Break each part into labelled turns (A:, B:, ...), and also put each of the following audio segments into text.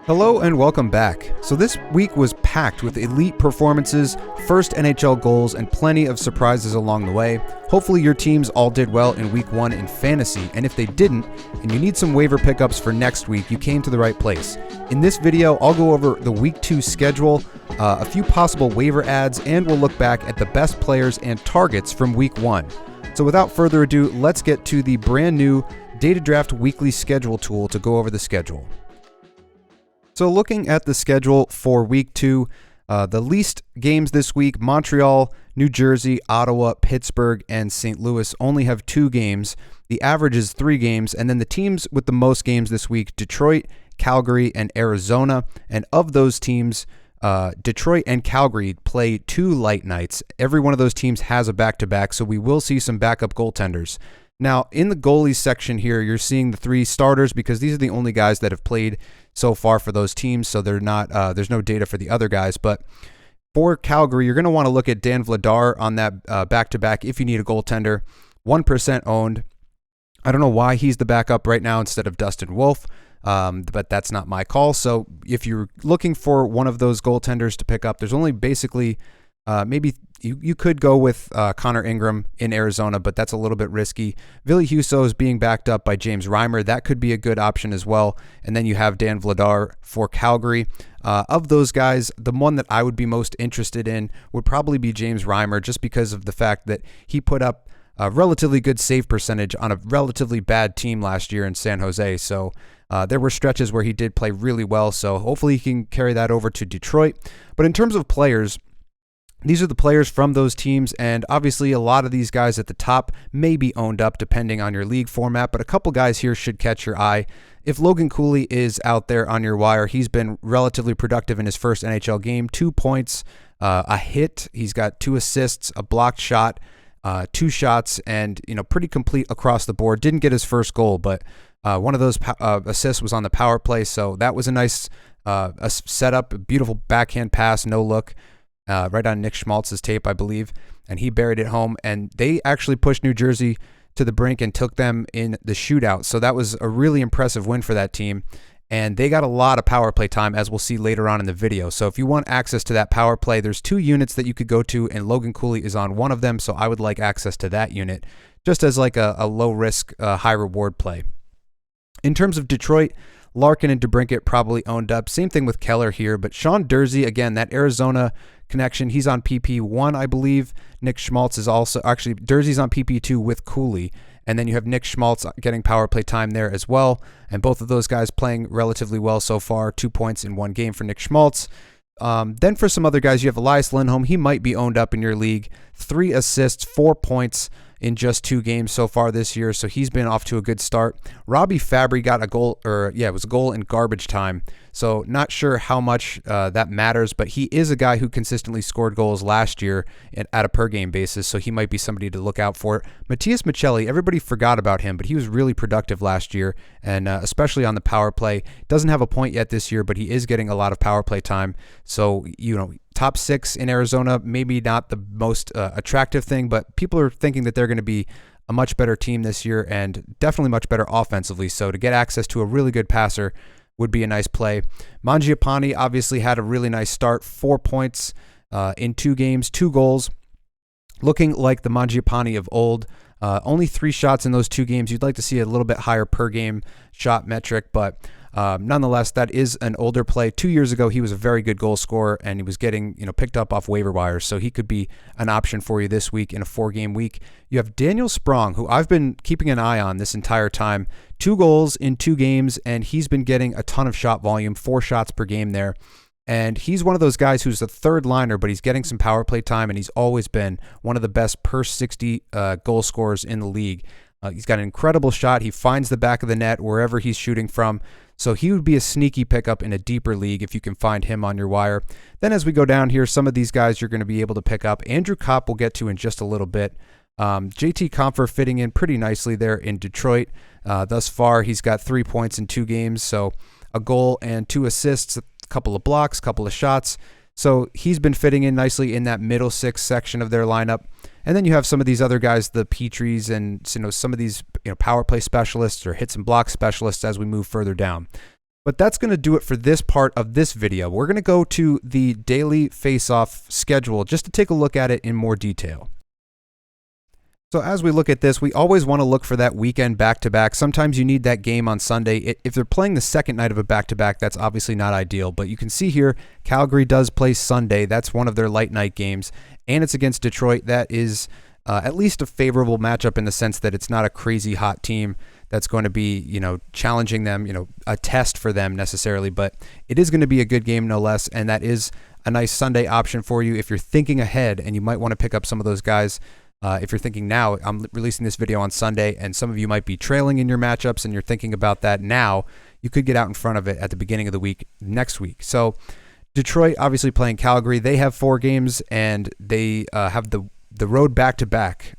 A: Hello and welcome back. So this week was packed with elite performances, first NHL goals, and plenty of surprises along the way. Hopefully your teams all did well in week 1 in fantasy, and if they didn't, and you need some waiver pickups for next week, you came to the right place. In this video, I'll go over the week 2 schedule, a few possible waiver adds, and we'll look back at the best players and targets from week 1. So without further ado, let's get to the brand new Data Draft Weekly Schedule tool to go over the schedule. So looking at the schedule for week 2, the least games this week, Montreal, New Jersey, Ottawa, Pittsburgh, and St. Louis only have 2 games. The average is 3 games. And then the teams with the most games this week, Detroit, Calgary, and Arizona. And of those teams, Detroit and Calgary play 2 light nights. Every one of those teams has a back-to-back, so we will see some backup goaltenders. Now, in the goalies section here, you're seeing the 3 starters because these are the only guys that have played so far for those teams, so they're not. There's no data for the other guys. But for Calgary, you're going to want to look at Dan Vladar on that back-to-back if you need a goaltender. 1% owned. I don't know why he's the backup right now instead of Dustin Wolf, but that's not my call. So if you're looking for one of those goaltenders to pick up, there's only basically maybe you could go with Connor Ingram in Arizona, but that's a little bit risky. Ville Husso is being backed up by James Reimer. That could be a good option as well. And then you have Dan Vladar for Calgary. Of those guys, the one that I would be most interested in would probably be James Reimer, just because of the fact that he put up a relatively good save percentage on a relatively bad team last year in San Jose. So there were stretches where he did play really well. So hopefully he can carry that over to Detroit. But in terms of players, these are the players from those teams, and obviously a lot of these guys at the top may be owned up depending on your league format, but a couple guys here should catch your eye. If Logan Cooley is out there on your wire, he's been relatively productive in his first NHL game. 2 points, a hit. He's got 2 assists, a blocked shot, 2 shots, and pretty complete across the board. Didn't get his first goal, but one of those assists was on the power play, so that was a nice setup, a beautiful backhand pass, no look. Right on Nick Schmaltz's tape, I believe, and he buried it home. And they actually pushed New Jersey to the brink and took them in the shootout. So that was a really impressive win for that team. And they got a lot of power play time, as we'll see later on in the video. So if you want access to that power play, there's 2 units that you could go to, and Logan Cooley is on one of them. So I would like access to that unit, just as like a low risk, high reward play. In terms of Detroit, Larkin and DeBrincat probably owned up. Same thing with Keller here, but Sean Durzi, again, that Arizona connection, he's on PP1, I believe. Nick Schmaltz is also, actually, Durzi's on PP2 with Cooley, and then you have Nick Schmaltz getting power play time there as well, and both of those guys playing relatively well so far. 2 points in 1 game for Nick Schmaltz. Then for some other guys, you have Elias Lindholm. He might be owned up in your league. 3 assists, 4 points in just 2 games so far this year, so he's been off to a good start. Robbie Fabry got a goal, it was a goal in garbage time, so not sure how much that matters, but he is a guy who consistently scored goals last year at a per-game basis, so he might be somebody to look out for. Matias Michelli, everybody forgot about him, but he was really productive last year, and especially on the power play. Doesn't have a point yet this year, but he is getting a lot of power play time, so, top 6 in Arizona, maybe not the most attractive thing, but people are thinking that they're going to be a much better team this year and definitely much better offensively. So to get access to a really good passer would be a nice play. Mangiapane obviously had a really nice start, 4 points in 2 games, 2 goals, looking like the Mangiapane of old. Only 3 shots in those 2 games. You'd like to see a little bit higher per game shot metric, but nonetheless, that is an older play. 2 years ago, he was a very good goal scorer, and he was getting picked up off waiver wires, so he could be an option for you this week in a 4-game week. You have Daniel Sprong, who I've been keeping an eye on this entire time. 2 goals in 2 games, and he's been getting a ton of shot volume, 4 shots per game there. And he's one of those guys who's a third liner, but he's getting some power play time, and he's always been one of the best per 60 goal scorers in the league. He's got an incredible shot. He finds the back of the net wherever he's shooting from. So he would be a sneaky pickup in a deeper league if you can find him on your wire. Then as we go down here, some of these guys you're going to be able to pick up. Andrew Kopp we'll get to in just a little bit. JT Compher fitting in pretty nicely there in Detroit. Thus far, he's got 3 points in 2 games. So a goal and 2 assists, a couple of blocks, couple of shots. So he's been fitting in nicely in that middle 6 section of their lineup. And then you have some of these other guys, the Petries and some of these power play specialists or hits and block specialists as we move further down. But that's going to do it for this part of this video. We're going to go to the daily face-off schedule just to take a look at it in more detail. So as we look at this, we always want to look for that weekend back-to-back. Sometimes you need that game on Sunday. If they're playing the second night of a back-to-back, that's obviously not ideal. But you can see here, Calgary does play Sunday. That's one of their light night games. And it's against Detroit. That is at least a favorable matchup in the sense that it's not a crazy hot team that's going to be, challenging them, a test for them necessarily. But it is going to be a good game no less. And that is a nice Sunday option for you if you're thinking ahead and you might want to pick up some of those guys. If you're thinking now, I'm releasing this video on Sunday, and some of you might be trailing in your matchups, and you're thinking about that now, you could get out in front of it at the beginning of the week next week. So Detroit obviously playing Calgary. They have 4 games, and they have the road back-to-back,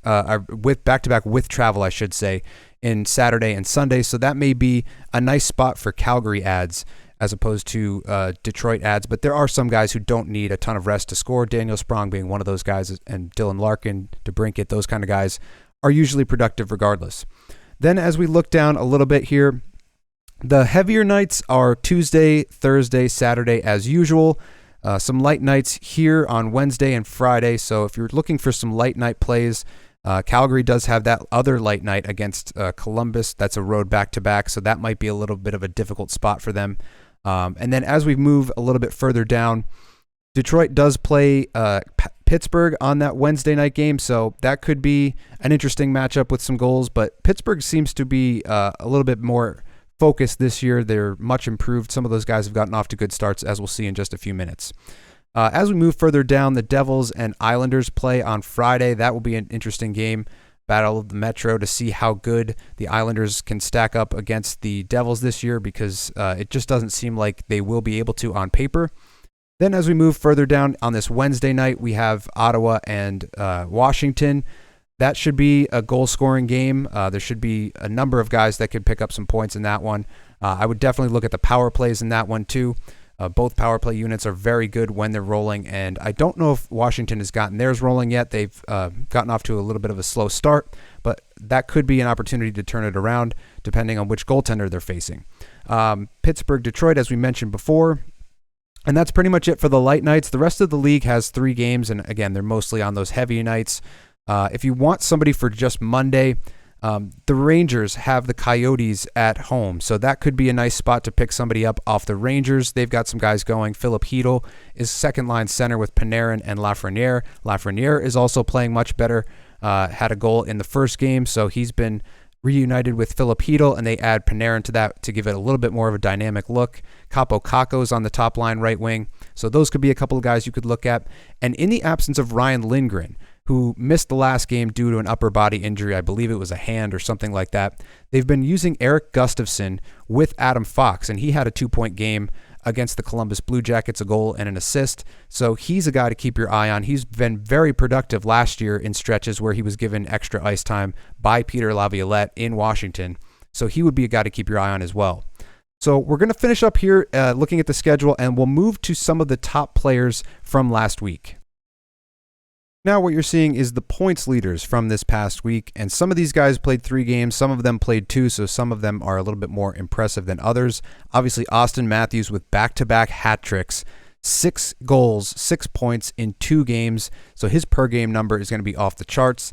A: with back-to-back with travel, I should say, in Saturday and Sunday. So that may be a nice spot for Calgary ads as opposed to Detroit ads. But there are some guys who don't need a ton of rest to score. Daniel Sprong being one of those guys, and Dylan Larkin, DeBrincat, those kind of guys are usually productive regardless. Then as we look down a little bit here, the heavier nights are Tuesday, Thursday, Saturday as usual. Some light nights here on Wednesday and Friday. So if you're looking for some light night plays, Calgary does have that other light night against Columbus. That's a road back-to-back, so that might be a little bit of a difficult spot for them. And then as we move a little bit further down, Detroit does play Pittsburgh on that Wednesday night game, so that could be an interesting matchup with some goals. But Pittsburgh seems to be a little bit more focused this year. They're much improved. Some of those guys have gotten off to good starts, as we'll see in just a few minutes. As we move further down, the Devils and Islanders play on Friday. That will be an interesting game. Battle of the Metro to see how good the Islanders can stack up against the Devils this year, because it just doesn't seem like they will be able to on paper. Then as we move further down on this Wednesday night, we have Ottawa and Washington. That should be a goal-scoring game. There should be a number of guys that could pick up some points in that one. I would definitely look at the power plays in that one too. Both power play units are very good when they're rolling, and I don't know if Washington has gotten theirs rolling yet. They've gotten off to a little bit of a slow start, but that could be an opportunity to turn it around depending on which goaltender they're facing. Pittsburgh, Detroit, as we mentioned before, and that's pretty much it for the light nights. The rest of the league has 3 games, and again, they're mostly on those heavy nights. If you want somebody for just Monday, the Rangers have the Coyotes at home, so that could be a nice spot to pick somebody up off the Rangers. They've got some guys going. Philip Hedl is second-line center with Panarin and Lafreniere. Lafreniere is also playing much better, had a goal in the first game, so he's been reunited with Philip Hedl, and they add Panarin to that to give it a little bit more of a dynamic look. Capo Caco's on the top line right wing, so those could be a couple of guys you could look at. And in the absence of Ryan Lindgren, who missed the last game due to an upper body injury, I believe it was a hand or something like that, they've been using Eric Gustafsson with Adam Fox, and he had a 2-point game against the Columbus Blue Jackets, a goal and an assist. So he's a guy to keep your eye on. He's been very productive last year in stretches where he was given extra ice time by Peter Laviolette in Washington. So he would be a guy to keep your eye on as well. So we're going to finish up here looking at the schedule, and we'll move to some of the top players from last week. Now what you're seeing is the points leaders from this past week, and some of these guys played 3 games, some of them played 2, so some of them are a little bit more impressive than others. Obviously, Austin Matthews with back-to-back hat tricks, 6 goals, 6 points in 2 games, so his per-game number is going to be off the charts.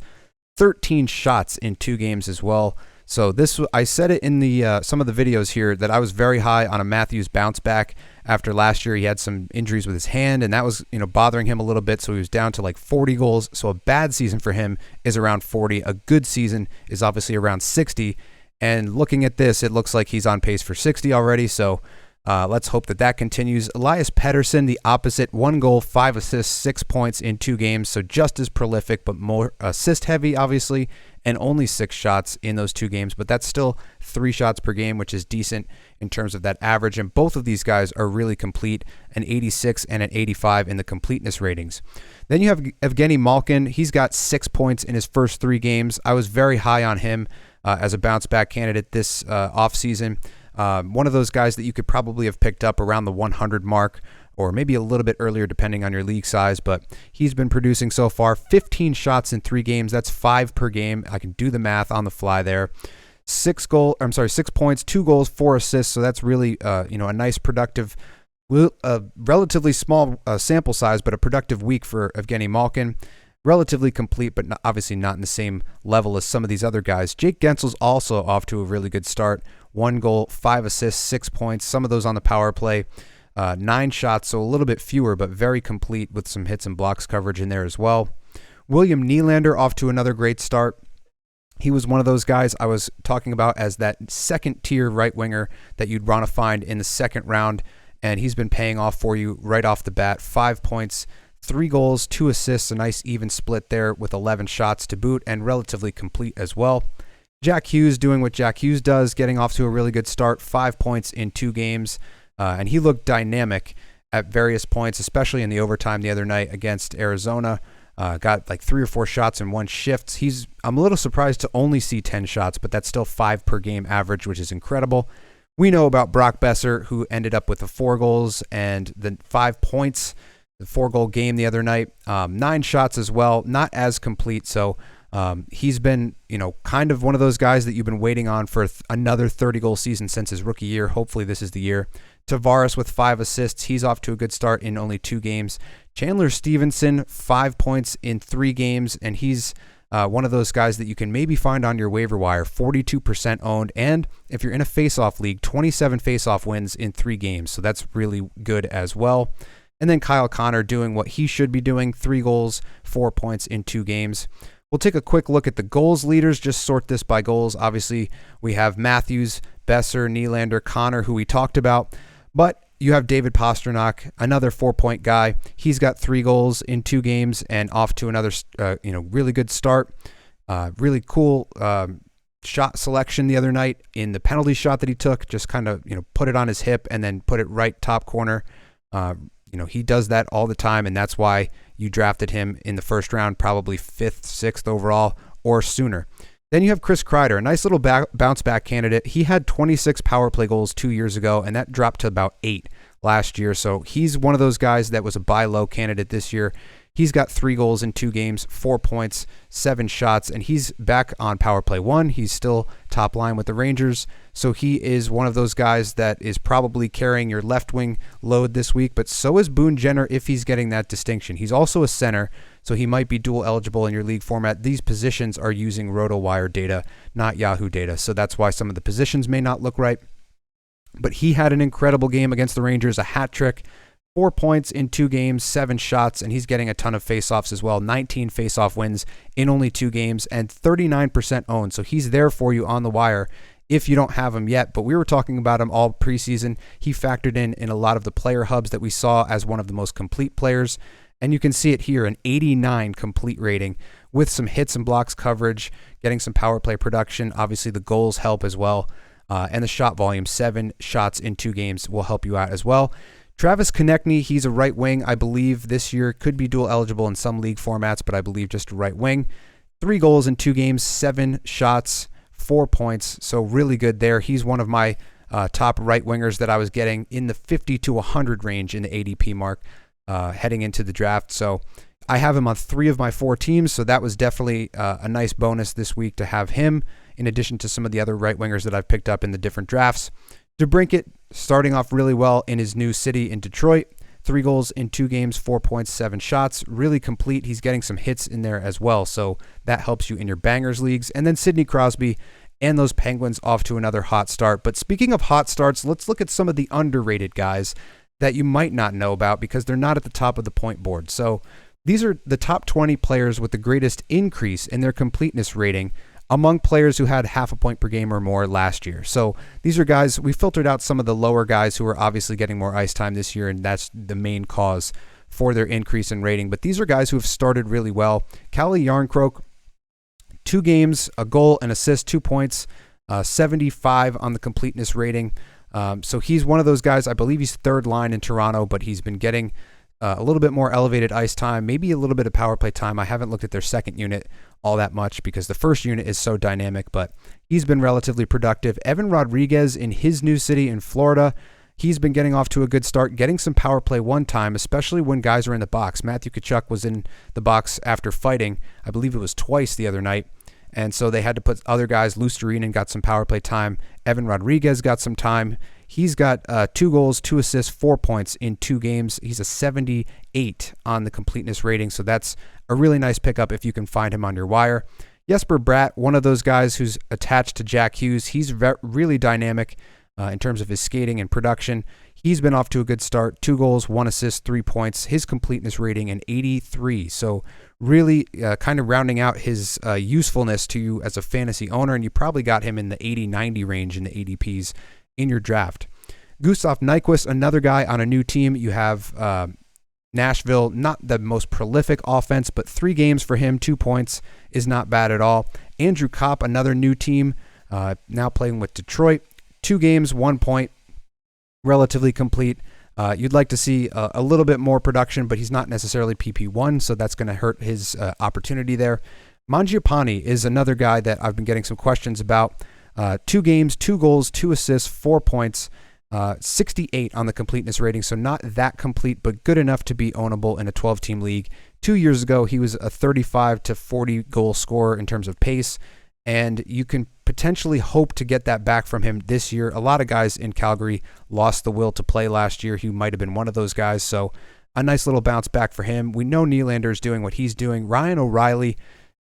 A: 13 shots in 2 games as well. So this, I said it in the some of the videos here that I was very high on a Matthews bounce back after last year. He had some injuries with his hand, and that was bothering him a little bit. So he was down to like 40 goals. So a bad season for him is around 40. A good season is obviously around 60. And looking at this, it looks like he's on pace for 60 already. So let's hope that that continues. Elias Pettersson, the opposite, 1 goal, 5 assists, 6 points in 2 games. So just as prolific, but more assist heavy, obviously, and only 6 shots in those 2 games. But that's still 3 shots per game, which is decent in terms of that average. And both of these guys are really complete, an 86 and an 85 in the completeness ratings. Then you have Evgeny Malkin. He's got 6 points in his first 3 games. I was very high on him as a bounce back candidate this offseason. One of those guys that you could probably have picked up around the 100 mark, or maybe a little bit earlier depending on your league size, but he's been producing so far 15 shots in 3 games. That's 5 per game. I can do the math on the fly there. 6 points, 2 goals, 4 assists. So that's really, a nice productive, relatively small sample size, but a productive week for Evgeny Malkin. Relatively complete, but obviously not in the same level as some of these other guys. Jake Gensel's also off to a really good start. 1 goal, 5 assists, 6 points. Some of those on the power play. 9 shots, so a little bit fewer, but very complete with some hits and blocks coverage in there as well. William Nylander off to another great start. He was one of those guys I was talking about as that second-tier right winger that you'd want to find in the second round, and he's been paying off for you right off the bat. 5 points, 3 goals, 2 assists, a nice even split there with 11 shots to boot, and relatively complete as well. Jack Hughes doing what Jack Hughes does, getting off to a really good start, 5 points in 2 games, and he looked dynamic at various points, especially in the overtime the other night against Arizona. Got like 3 or 4 shots in one shift. I'm a little surprised to only see 10 shots, but that's still 5 per game average, which is incredible. We know about Brock Besser, who ended up with the 4 goals and the 5 points, the 4-goal game the other night. 9 shots as well, not as complete. So he's been, kind of one of those guys that you've been waiting on for another 30-goal season since his rookie year. Hopefully this is the year. Tavares with 5 assists. He's off to a good start in only 2 games. Chandler Stevenson, 5 points in 3 games, and he's one of those guys that you can maybe find on your waiver wire, 42% owned, and if you're in a Faceoff league, 27 Faceoff wins in 3 games, so that's really good as well. And then Kyle Connor doing what he should be doing, 3 goals, 4 points in 2 games. We'll take a quick look at the goals leaders, just sort this by goals. Obviously, we have Matthews, Besser, Nylander, Connor, who we talked about, but you have David Pastrnak, another 4-point guy. He's got 3 goals in 2 games and off to another, really good start. Really cool shot selection the other night in the penalty shot that he took. Just kind of, put it on his hip and then put it right top corner. He does that all the time, and that's why you drafted him in the first round, probably 5th, 6th overall or sooner. Then you have Chris Kreider, a nice little bounce back candidate. He had 26 power play goals 2 years ago, and that dropped to about 8 last year. So he's one of those guys that was a buy low candidate this year. He's got 3 goals in 2 games, 4 points, 7 shots, and he's back on power play 1. He's still top line with the Rangers. So he is one of those guys that is probably carrying your left wing load this week, but so is Boone Jenner if he's getting that distinction. He's also a center, so he might be dual eligible in your league format. These positions are using Rotowire data, not Yahoo data, so that's why some of the positions may not look right. But he had an incredible game against the Rangers, a hat trick, 4 points in 2 games, 7 shots, and he's getting a ton of faceoffs as well. 19 faceoff wins in only 2 games and 39% owned. So he's there for you on the wire if you don't have him yet. But we were talking about him all preseason. He factored in a lot of the player hubs that we saw as one of the most complete players. And you can see it here, an 89 complete rating with some hits and blocks coverage, getting some power play production. Obviously, the goals help as well. And the shot volume, 7 shots in 2 games will help you out as well. Travis Konechny, he's a right wing, I believe this year, could be dual eligible in some league formats, but I believe just a right wing. 3 goals in 2 games, 7 shots, 4 points, so really good there. He's one of my top right wingers that I was getting in the 50 to 100 range in the ADP mark heading into the draft. So I have him on 3 of my 4 teams, so that was definitely a nice bonus this week to have him, in addition to some of the other right wingers that I've picked up in the different drafts. DeBrincat starting off really well in his new city in Detroit. 3 goals in 2 games, 4 points, 7 shots. Really complete. He's getting some hits in there as well, so that helps you in your bangers leagues. And then Sidney Crosby and those Penguins off to another hot start. But speaking of hot starts, let's look at some of the underrated guys that you might not know about because they're not at the top of the point board. So these are the top 20 players with the greatest increase in their completeness rating among players who had half a point per game or more last year. So these are guys, we filtered out some of the lower guys who are obviously getting more ice time this year, and that's the main cause for their increase in rating. But these are guys who have started really well. Calle Jarnkrok, 2 games, a goal, an assist, 2 points, 75 on the completeness rating. So he's one of those guys, I believe he's 3rd line in Toronto, but he's been getting a little bit more elevated ice time, maybe a little bit of power play time. I haven't looked at their second unit all that much because the first unit is so dynamic, but he's been relatively productive. Evan Rodriguez in his new city in Florida, he's been getting off to a good start, getting some power play 1 time, especially when guys are in the box. Matthew Tkachuk was in the box after fighting. I believe it was twice the other night, And so they had to put other guys. Lusterinen got some power play time. Evan Rodriguez got some time. He's got 2 goals, 2 assists, 4 points in 2 games. He's a 78 on the completeness rating, so that's a really nice pickup if you can find him on your wire. Jesper Bratt, one of those guys who's attached to Jack Hughes. He's really dynamic in terms of his skating and production. He's been off to a good start. 2 goals, 1 assist, 3 points. His completeness rating an 83. So really kind of rounding out his usefulness to you as a fantasy owner, and you probably got him in the 80-90 range in the ADPs in your draft. Gustav Nyquist, another guy on a new team. You have Nashville, not the most prolific offense, but 3 games for him, 2 points is not bad at all. Andrew Kopp, another new team, now playing with Detroit. 2 games, 1 point, relatively complete. You'd like to see a little bit more production, but he's not necessarily PP1, so that's going to hurt his opportunity there. Mangiapane is another guy that I've been getting some questions about. 2 games, 2 goals, 2 assists, 4 points, 68 on the completeness rating, so not that complete, but good enough to be ownable in a 12-team league. 2 years ago, he was a 35 to 40 goal scorer in terms of pace, and you can potentially hope to get that back from him this year. A lot of guys in Calgary lost the will to play last year. He might have been one of those guys, so a nice little bounce back for him. We know Nylander's doing what he's doing. Ryan O'Reilly,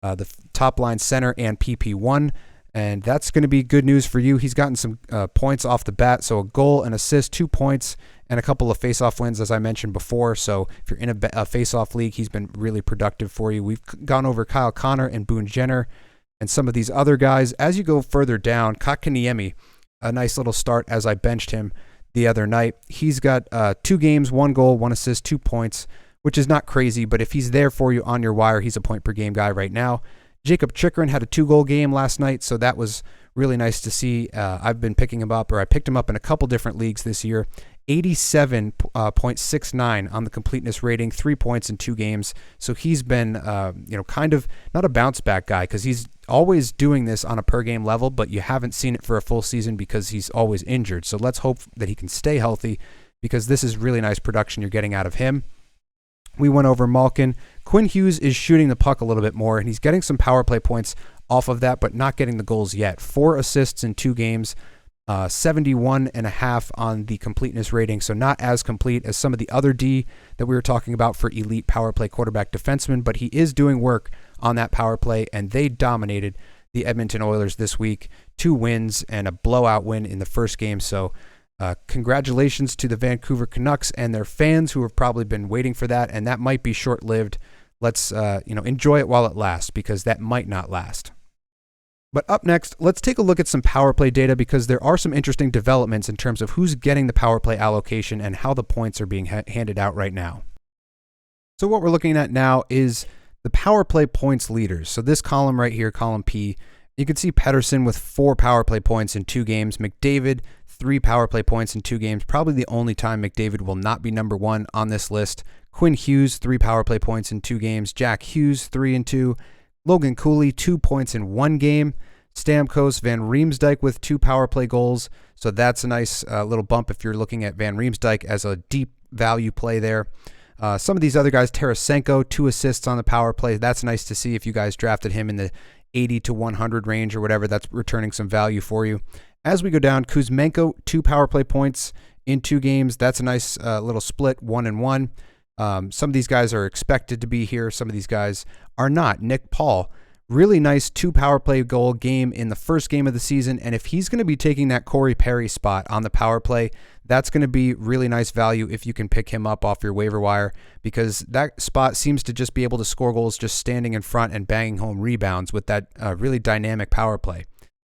A: the top-line center and PP1, and that's going to be good news for you. He's gotten some points off the bat, so a goal, an assist, 2 points, and a couple of face-off wins, as I mentioned before. So if you're in a face-off league, he's been really productive for you. We've gone over Kyle Connor and Boone Jenner and some of these other guys. As you go further down, Kotkaniemi, a nice little start as I benched him the other night. He's got 2 games, 1 goal, 1 assist, 2 points, which is not crazy, but if he's there for you on your wire, he's a point-per-game guy right now. Jacob Chychrun had a 2-goal game last night, so that was really nice to see. I've been picking him up, or I picked him up in a couple different leagues this year. 87.69 on the completeness rating, 3 points in 2 games. So he's been, kind of not a bounce back guy, because he's always doing this on a per game level, but you haven't seen it for a full season because he's always injured. So let's hope that he can stay healthy, because this is really nice production you're getting out of him. We went over Malkin. Quinn Hughes is shooting the puck a little bit more, and he's getting some power play points off of that, but not getting the goals yet. 4 assists in 2 games, 71.5 on the completeness rating, so not as complete as some of the other D that we were talking about for elite power play quarterback defensemen, but he is doing work on that power play, and they dominated the Edmonton Oilers this week. 2 wins and a blowout win in the first game, so congratulations to the Vancouver Canucks and their fans who have probably been waiting for that, and that might be short-lived. Let's enjoy it while it lasts, because that might not last. But up next, let's take a look at some power play data, because there are some interesting developments in terms of who's getting the power play allocation and how the points are being handed out right now. So what we're looking at now is the power play points leaders. So this column right here, column P, you can see Pettersson with 4 power play points in 2 games. McDavid, 3 power play points in 2 games. Probably the only time McDavid will not be number 1 on this list. Quinn Hughes, 3 power play points in 2 games. Jack Hughes, 3 and 2. Logan Cooley, 2 points in 1 game. Stamkos, Van Riemsdyk with 2 power play goals. So that's a nice little bump if you're looking at Van Riemsdyk as a deep value play there. Some of these other guys, Tarasenko, 2 assists on the power play. That's nice to see if you guys drafted him in the 80 to 100 range or whatever. That's returning some value for you. As we go down, Kuzmenko, 2 power play points in 2 games. That's a nice little split, 1 and 1. Some of these guys are expected to be here. Some of these guys are not. Nick Paul, really nice 2 power play goal game in the first game of the season. And if he's going to be taking that Corey Perry spot on the power play, that's going to be really nice value if you can pick him up off your waiver wire, because that spot seems to just be able to score goals just standing in front and banging home rebounds with that really dynamic power play.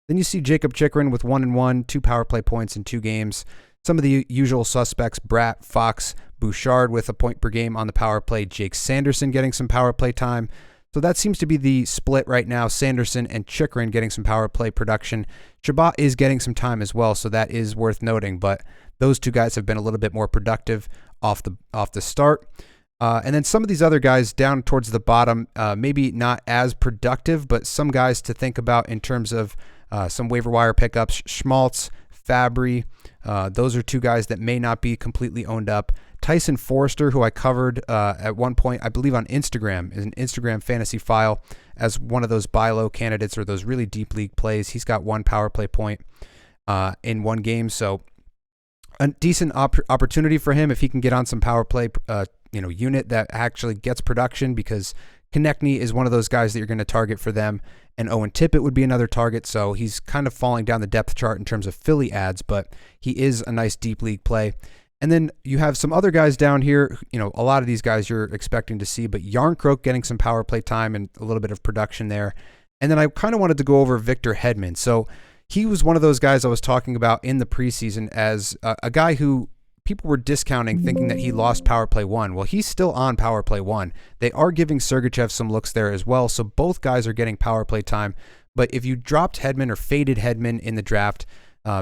A: Then you see Jacob Chychrun with 1 and 1, 2 power play points in 2 games. Some of the usual suspects, Bratt, Fox, Bouchard with a point per game on the power play. Jake Sanderson getting some power play time. So that seems to be the split right now. Sanderson and Chychrun getting some power play production. Chabot is getting some time as well, so that is worth noting. But those 2 guys have been a little bit more productive off the start. And then some of these other guys down towards the bottom, maybe not as productive, but some guys to think about in terms of some waiver wire pickups. Schmaltz, Fabry. Those are two guys that may not be completely owned up. Tyson Forrester, who I covered at one point, I believe on Instagram, is an Instagram fantasy file as one of those buy low candidates or those really deep league plays. He's got one power play point in one game, so a decent opportunity for him if he can get on some power play unit that actually gets production, because Konechny is one of those guys that you're going to target for them, and Owen Tippett would be another target, so he's kind of falling down the depth chart in terms of Philly ads, but he is a nice deep league play. And then you have some other guys down here, a lot of these guys you're expecting to see, but Yarncroke getting some power play time and a little bit of production there. And then I kind of wanted to go over Victor Hedman. So he was one of those guys I was talking about in the preseason as a guy who people were discounting, thinking that he lost power play 1. Well, he's still on power play 1. They are giving Sergachev some looks there as well, so both guys are getting power play time. But if you dropped Hedman or faded Hedman in the draft,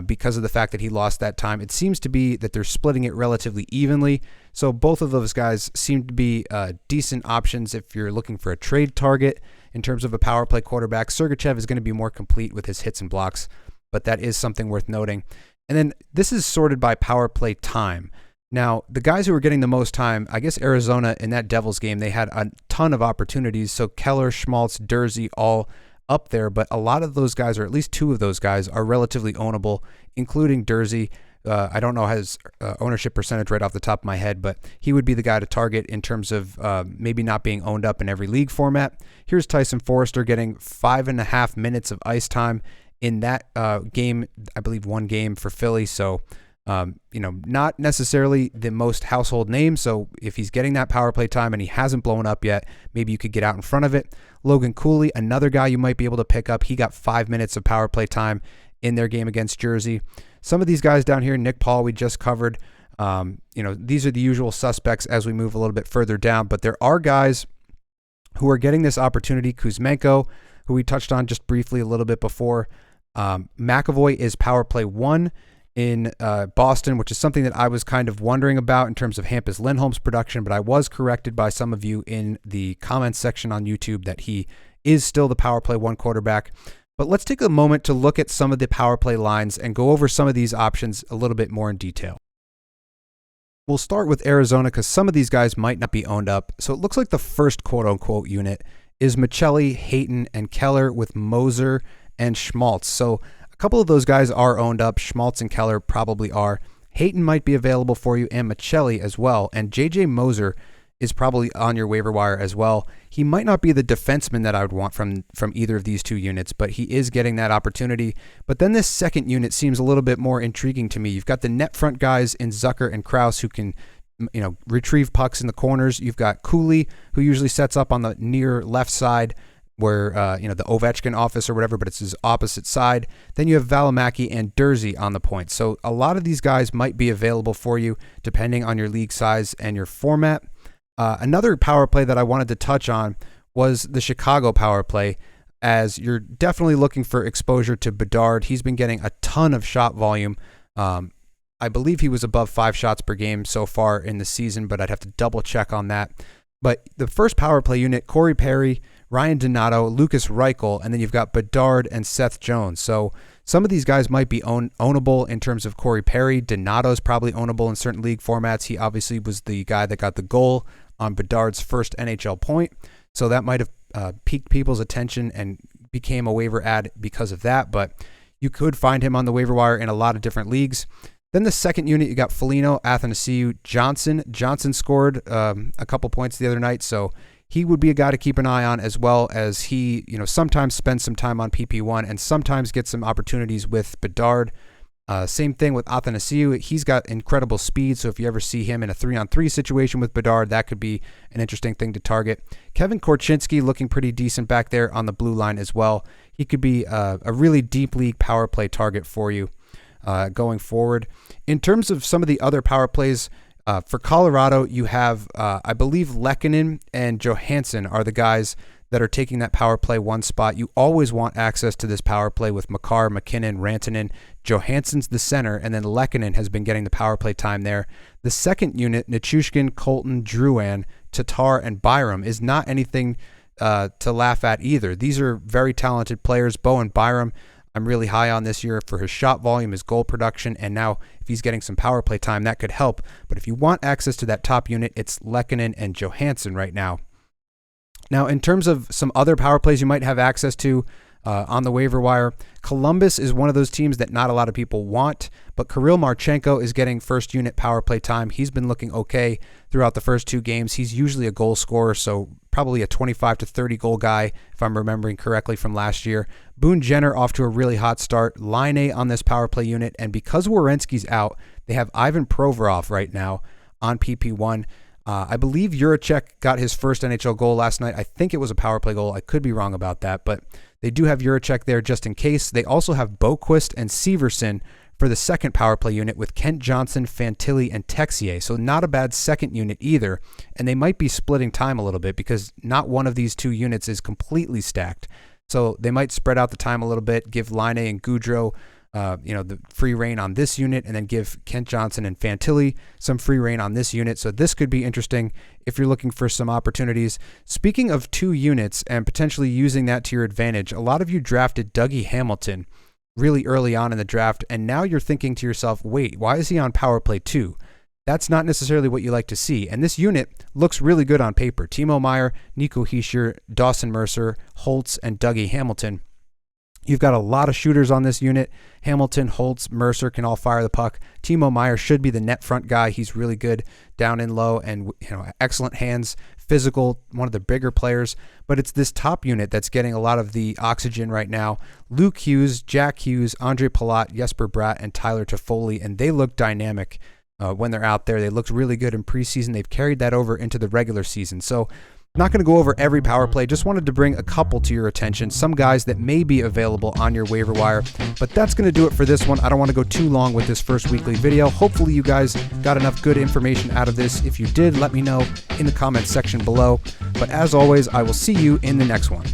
A: because of the fact that he lost that time, it seems to be that they're splitting it relatively evenly. So both of those guys seem to be decent options if you're looking for a trade target in terms of a power play quarterback. Sergachev is going to be more complete with his hits and blocks, but that is something worth noting. And then this is sorted by power play time. Now, the guys who were getting the most time, I guess Arizona in that Devils game, they had a ton of opportunities. So Keller, Schmaltz, Dursey, all up there, but a lot of those guys, or at least two of those guys, are relatively ownable, including Dursey. I don't know his ownership percentage right off the top of my head, but he would be the guy to target in terms of maybe not being owned up in every league format. Here's Tyson Forrester getting 5.5 minutes of ice time in that game, I believe one game for Philly. So, not necessarily the most household name. So if he's getting that power play time and he hasn't blown up yet, maybe you could get out in front of it. Logan Cooley, another guy you might be able to pick up. He got 5 minutes of power play time in their game against Jersey. Some of these guys down here, Nick Paul, we just covered. These are the usual suspects as we move a little bit further down, but there are guys who are getting this opportunity. Kuzmenko, who we touched on just briefly a little bit before. McAvoy is power play 1 in Boston, which is something that I was kind of wondering about in terms of Hampus Lindholm's production, but I was corrected by some of you in the comments section on YouTube that he is still the power play 1 quarterback. But let's take a moment to look at some of the power play lines and go over some of these options a little bit more in detail. We'll start with Arizona because some of these guys might not be owned up. So it looks like the first quote-unquote unit is Michelli, Hayton, and Keller with Moser and Schmaltz. So a couple of those guys are owned up. Schmaltz and Keller probably are. Hayton might be available for you, and Michelli as well. And J.J. Moser is probably on your waiver wire as well. He might not be the defenseman that I would want from either of these two units, but he is getting that opportunity. But then this second unit seems a little bit more intriguing to me. You've got the net front guys in Zucker and Krause who can retrieve pucks in the corners. You've got Cooley, who usually sets up on the near left side where, the Ovechkin office or whatever, but it's his opposite side. Then you have Valimaki and Dursey on the point. So a lot of these guys might be available for you depending on your league size and your format. Another power play that I wanted to touch on was the Chicago power play, as you're definitely looking for exposure to Bedard. He's been getting a ton of shot volume. I believe he was above 5 shots per game so far in the season, but I'd have to double check on that. But the first power play unit, Corey Perry, Ryan Donato, Lucas Reichel, and then you've got Bedard and Seth Jones. So some of these guys might be ownable in terms of Corey Perry. Donato's probably ownable in certain league formats. He obviously was the guy that got the goal on Bedard's first NHL point. So that might have piqued people's attention and became a waiver ad because of that. But you could find him on the waiver wire in a lot of different leagues. Then the second unit, you got Foligno, Athanasiou, Johnson. Johnson scored a couple points the other night, so he would be a guy to keep an eye on, as well as he, sometimes spends some time on PP1 and sometimes gets some opportunities with Bedard. Same thing with Athanasiou. He's got incredible speed, so if you ever see him in a 3-on-3 situation with Bedard, that could be an interesting thing to target. Kevin Korchinski looking pretty decent back there on the blue line as well. He could be a really deep league power play target for you going forward. In terms of some of the other power plays, for Colorado, you have, I believe, Lehkonen and Johansson are the guys that are taking that power play 1 spot. You always want access to this power play with Makar, McKinnon, Rantanen. Johansson's the center, and then Lehkonen has been getting the power play time there. The second unit, Nichushkin, Colton, Drouin, Tatar, and Byram, is not anything to laugh at either. These are very talented players. Bo and Byram I'm really high on this year for his shot volume, his goal production, and now if he's getting some power play time, that could help. But if you want access to that top unit, it's Lehkonen and Johansson right now. Now, in terms of some other power plays you might have access to on the waiver wire, Columbus is one of those teams that not a lot of people want, but Kirill Marchenko is getting first unit power play time. He's been looking okay throughout the first 2 games. He's usually a goal scorer, so probably a 25 to 30 goal guy, if I'm remembering correctly from last year. Boone Jenner off to a really hot start. Line A on this power play unit, and because Werenski's out, they have Ivan Provorov right now on PP1. I believe Juracek got his first NHL goal last night. I think it was a power play goal. I could be wrong about that, but they do have Juracek there just in case. They also have Boquist and Severson for the second power play unit with Kent Johnson, Fantilli, and Texier. So not a bad second unit either. And they might be splitting time a little bit because not one of these 2 units is completely stacked. So they might spread out the time a little bit, give Line A and Goudreau the free reign on this unit, and then give Kent Johnson and Fantilli some free reign on this unit. So this could be interesting if you're looking for some opportunities. Speaking of 2 units and potentially using that to your advantage, a lot of you drafted Dougie Hamilton really early on in the draft, and now you're thinking to yourself, wait, why is he on power play 2? That's not necessarily what you like to see. And this unit looks really good on paper. Timo Meier, Nico Hischier, Dawson Mercer, Holtz, and Dougie Hamilton. You've got a lot of shooters on this unit. Hamilton, Holtz, Mercer can all fire the puck. Timo Meier should be the net front guy. He's really good down in low and excellent hands, physical, one of the bigger players. But it's this top unit that's getting a lot of the oxygen right now. Luke Hughes, Jack Hughes, Andre Palat, Jesper Bratt, and Tyler Toffoli, and they look dynamic when they're out there. They looked really good in preseason. They've carried that over into the regular season. So not going to go over every power play, just wanted to bring a couple to your attention, some guys that may be available on your waiver wire. But that's going to do it for this one. I don't want to go too long with this first weekly video. Hopefully you guys got enough good information out of this. If you did, let me know in the comments section below. But as always, I will see you in the next one.